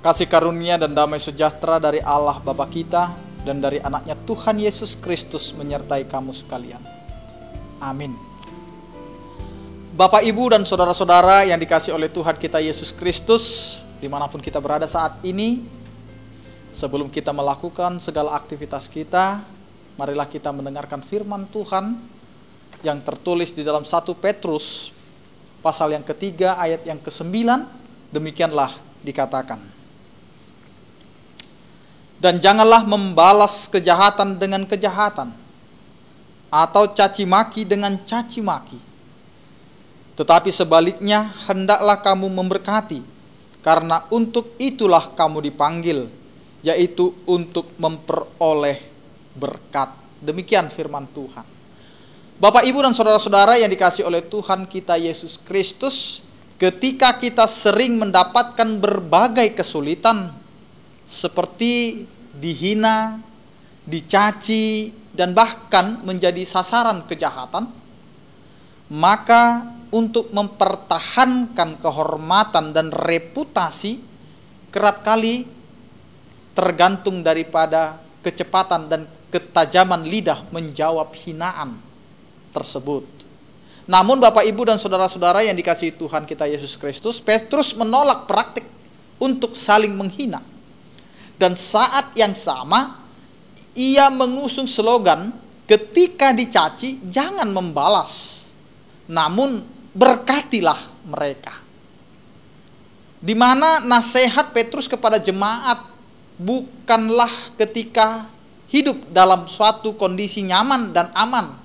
Kasih karunia dan damai sejahtera dari Allah Bapa kita dan dari anaknya Tuhan Yesus Kristus menyertai kamu sekalian. Amin. Bapak, Ibu, dan saudara-saudara yang dikasihi oleh Tuhan kita Yesus Kristus, dimanapun kita berada saat ini, sebelum kita melakukan segala aktivitas kita, marilah kita mendengarkan firman Tuhan yang tertulis di dalam 1 Petrus pasal yang ketiga ayat yang ke-9. Demikianlah dikatakan. Dan janganlah membalas kejahatan dengan kejahatan, atau caci maki dengan caci maki. Tetapi sebaliknya, hendaklah kamu memberkati, karena untuk itulah kamu dipanggil, yaitu untuk memperoleh berkat. Demikian firman Tuhan. Bapak, Ibu, dan saudara-saudara yang dikasihi oleh Tuhan kita Yesus Kristus, ketika kita sering mendapatkan berbagai kesulitan, seperti dihina, dicaci, dan bahkan menjadi sasaran kejahatan, maka untuk mempertahankan kehormatan dan reputasi kerap kali tergantung daripada kecepatan dan ketajaman lidah menjawab hinaan tersebut. Namun Bapak, Ibu, dan saudara-saudara yang dikasihi Tuhan kita Yesus Kristus, Petrus menolak praktik untuk saling menghina. Dan saat yang sama, ia mengusung slogan, ketika dicaci, jangan membalas, namun berkatilah mereka. Di mana nasihat Petrus kepada jemaat bukanlah ketika hidup dalam suatu kondisi nyaman dan aman,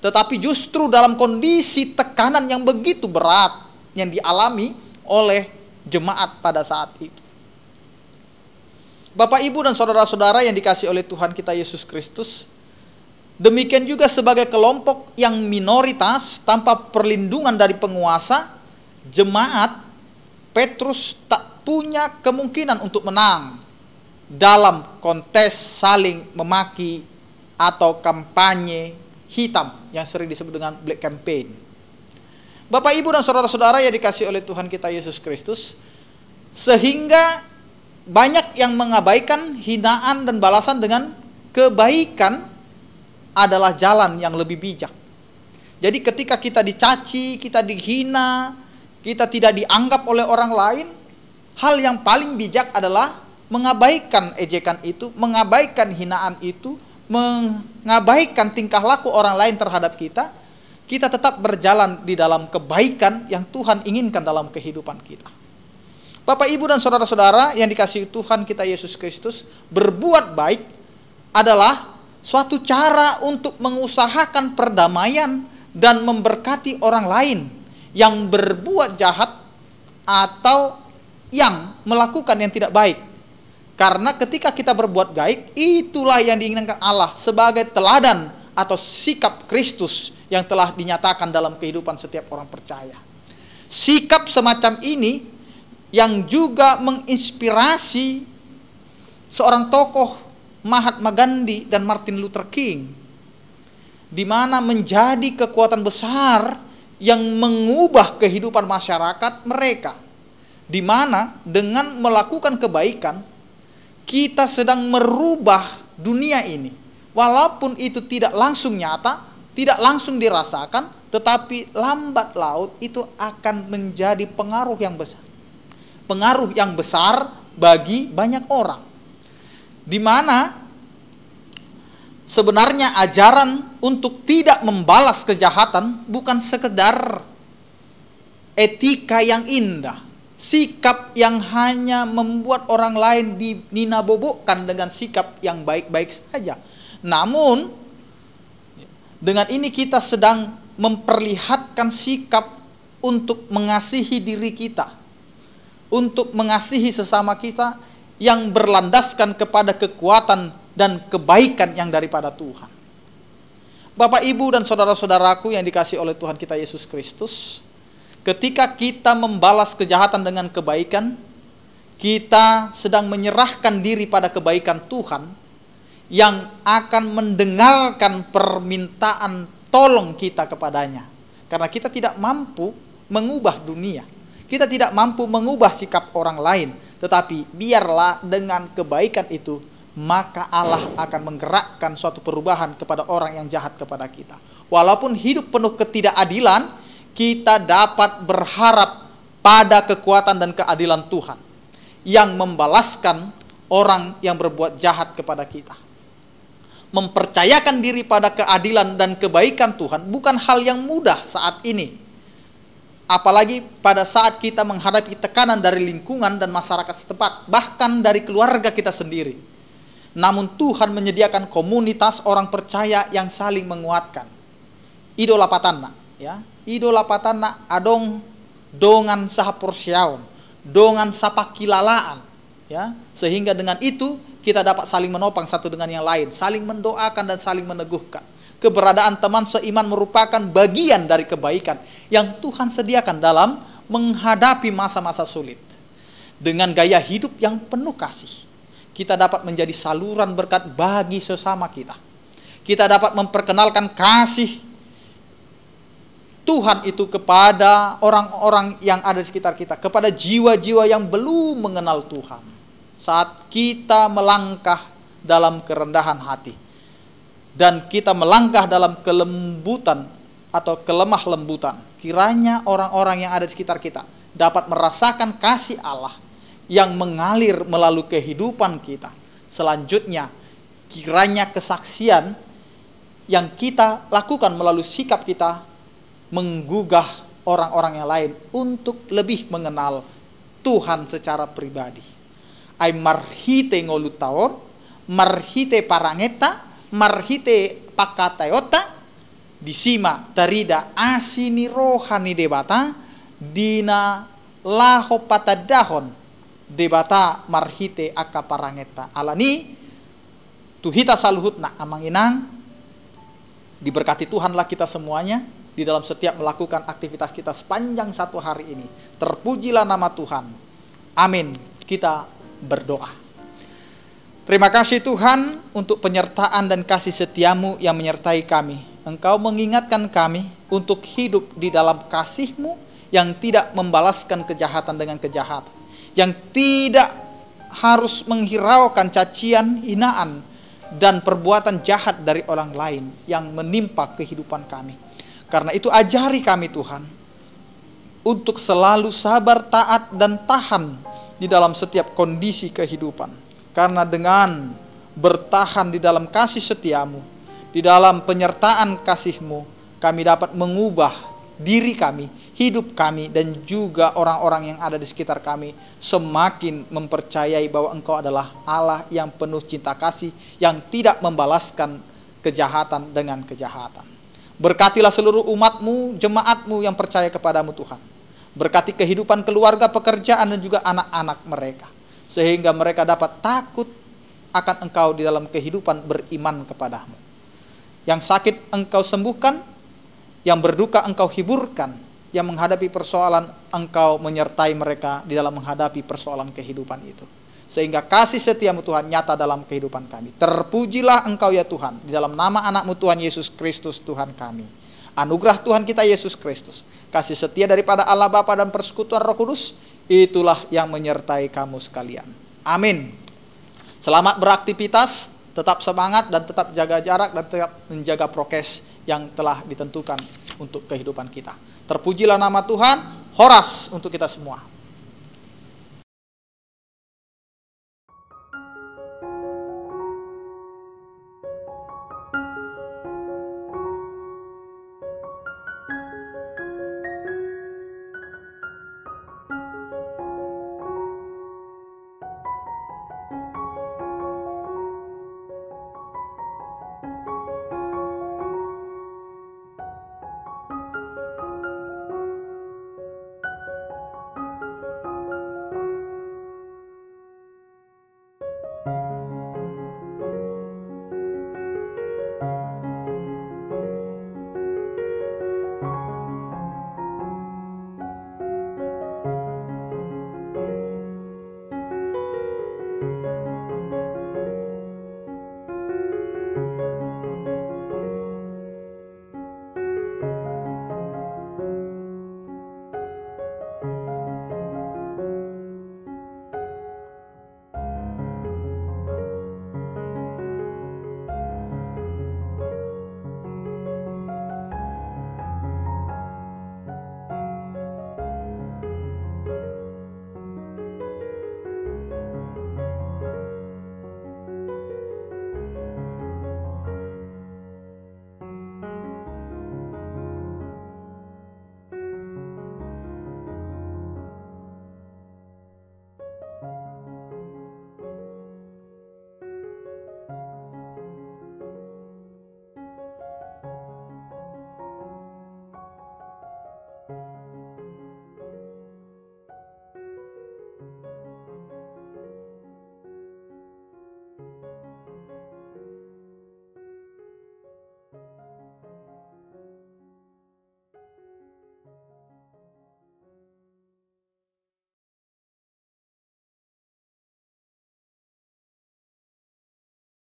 tetapi justru dalam kondisi tekanan yang begitu berat yang dialami oleh jemaat pada saat itu. Bapak, Ibu, dan saudara-saudara yang dikasihi oleh Tuhan kita Yesus Kristus, demikian juga sebagai kelompok yang minoritas tanpa perlindungan dari penguasa, jemaat Petrus tak punya kemungkinan untuk menang dalam kontes saling memaki atau kampanye hitam yang sering disebut dengan black campaign. Bapak, Ibu, dan saudara-saudara yang dikasihi oleh Tuhan kita Yesus Kristus, sehingga banyak yang mengabaikan hinaan dan balasan dengan kebaikan adalah jalan yang lebih bijak. Jadi ketika kita dicaci, kita dihina, kita tidak dianggap oleh orang lain, hal yang paling bijak adalah mengabaikan ejekan itu, mengabaikan hinaan itu, mengabaikan tingkah laku orang lain terhadap kita. Kita tetap berjalan di dalam kebaikan yang Tuhan inginkan dalam kehidupan kita. Bapak, Ibu, dan saudara-saudara yang dikasihi Tuhan kita Yesus Kristus, berbuat baik adalah suatu cara untuk mengusahakan perdamaian dan memberkati orang lain yang berbuat jahat atau yang melakukan yang tidak baik. Karena ketika kita berbuat baik, itulah yang diinginkan Allah sebagai teladan atau sikap Kristus yang telah dinyatakan dalam kehidupan setiap orang percaya. Sikap semacam ini yang juga menginspirasi seorang tokoh Mahatma Gandhi dan Martin Luther King, di mana menjadi kekuatan besar yang mengubah kehidupan masyarakat mereka, di mana dengan melakukan kebaikan kita sedang merubah dunia ini, walaupun itu tidak langsung nyata, tidak langsung dirasakan, tetapi lambat laun itu akan menjadi pengaruh yang besar bagi banyak orang, di mana sebenarnya ajaran untuk tidak membalas kejahatan bukan sekedar etika yang indah, sikap yang hanya membuat orang lain dinabobokkan dengan sikap yang baik-baik saja. Namun dengan ini kita sedang memperlihatkan sikap untuk mengasihi diri kita, untuk mengasihi sesama kita yang berlandaskan kepada kekuatan dan kebaikan yang daripada Tuhan. Bapak, Ibu, dan saudara-saudaraku yang dikasihi oleh Tuhan kita Yesus Kristus, ketika kita membalas kejahatan dengan kebaikan, kita sedang menyerahkan diri pada kebaikan Tuhan yang akan mendengarkan permintaan tolong kita kepadanya. Karena kita tidak mampu mengubah dunia. Kita tidak mampu mengubah sikap orang lain, Tetapi biarlah dengan kebaikan itu, maka Allah akan menggerakkan suatu perubahan kepada orang yang jahat kepada kita. Walaupun hidup penuh ketidakadilan, kita dapat berharap pada kekuatan dan keadilan Tuhan yang membalaskan orang yang berbuat jahat kepada kita. Mempercayakan diri pada keadilan dan kebaikan Tuhan bukan hal yang mudah saat ini. Apalagi pada saat kita menghadapi tekanan dari lingkungan dan masyarakat setempat, bahkan dari keluarga kita sendiri. Namun Tuhan menyediakan komunitas orang percaya yang saling menguatkan. Idola patanna, ya. Idola patanna adong dongan saha porsiaon, dongan sapa kilalaan, ya. Sehingga dengan itu kita dapat saling menopang satu dengan yang lain, saling mendoakan dan saling meneguhkan. Keberadaan teman seiman merupakan bagian dari kebaikan yang Tuhan sediakan dalam menghadapi masa-masa sulit. Dengan gaya hidup yang penuh kasih, kita dapat menjadi saluran berkat bagi sesama kita. Kita dapat memperkenalkan kasih Tuhan itu kepada orang-orang yang ada di sekitar kita, kepada jiwa-jiwa yang belum mengenal Tuhan. Saat kita melangkah dalam kerendahan hati dan kita melangkah dalam kelembutan atau kelemah lembutan, kiranya orang-orang yang ada di sekitar kita dapat merasakan kasih Allah yang mengalir melalui kehidupan kita. Selanjutnya, kiranya kesaksian yang kita lakukan melalui sikap kita menggugah orang-orang yang lain untuk lebih mengenal Tuhan secara pribadi. Ay marhite ngolutaon, marhite parangeta, marhite pakatayota, disima tarida asini rohani debata, dina laho patadahon, debata marhite akaparangeta. Alani tuhita saluhutna amanginang, diberkati Tuhanlah kita semuanya di dalam setiap melakukan aktivitas kita sepanjang satu hari ini. Terpujilah nama Tuhan. Amin. Kita berdoa. Terima kasih Tuhan untuk penyertaan dan kasih setiamu yang menyertai kami. Engkau mengingatkan kami untuk hidup di dalam kasih-Mu yang tidak membalaskan kejahatan dengan kejahatan, yang tidak harus menghiraukan cacian, hinaan, dan perbuatan jahat dari orang lain yang menimpa kehidupan kami. Karena itu ajari kami Tuhan untuk selalu sabar, taat, dan tahan di dalam setiap kondisi kehidupan. Karena dengan bertahan di dalam kasih setiamu, di dalam penyertaan kasih-Mu, kami dapat mengubah diri kami, hidup kami, dan juga orang-orang yang ada di sekitar kami semakin mempercayai bahwa Engkau adalah Allah yang penuh cinta kasih, yang tidak membalaskan kejahatan dengan kejahatan. Berkatilah seluruh umat-Mu, jemaat-Mu yang percaya kepadamu Tuhan. Berkati kehidupan keluarga, pekerjaan, dan juga anak-anak mereka, sehingga mereka dapat takut akan Engkau di dalam kehidupan beriman kepadamu. Yang sakit Engkau sembuhkan, yang berduka Engkau hiburkan, yang menghadapi persoalan Engkau menyertai mereka di dalam menghadapi persoalan kehidupan itu. Sehingga kasih setiamu Tuhan nyata dalam kehidupan kami. Terpujilah Engkau ya Tuhan, di dalam nama anak-Mu Tuhan Yesus Kristus Tuhan kami. Anugerah Tuhan kita Yesus Kristus, kasih setia daripada Allah Bapa dan persekutuan Roh Kudus, itulah yang menyertai kamu sekalian. Amin. Selamat beraktivitas, tetap semangat dan tetap jaga jarak dan tetap menjaga prokes yang telah ditentukan untuk kehidupan kita. Terpujilah nama Tuhan, horas untuk kita semua.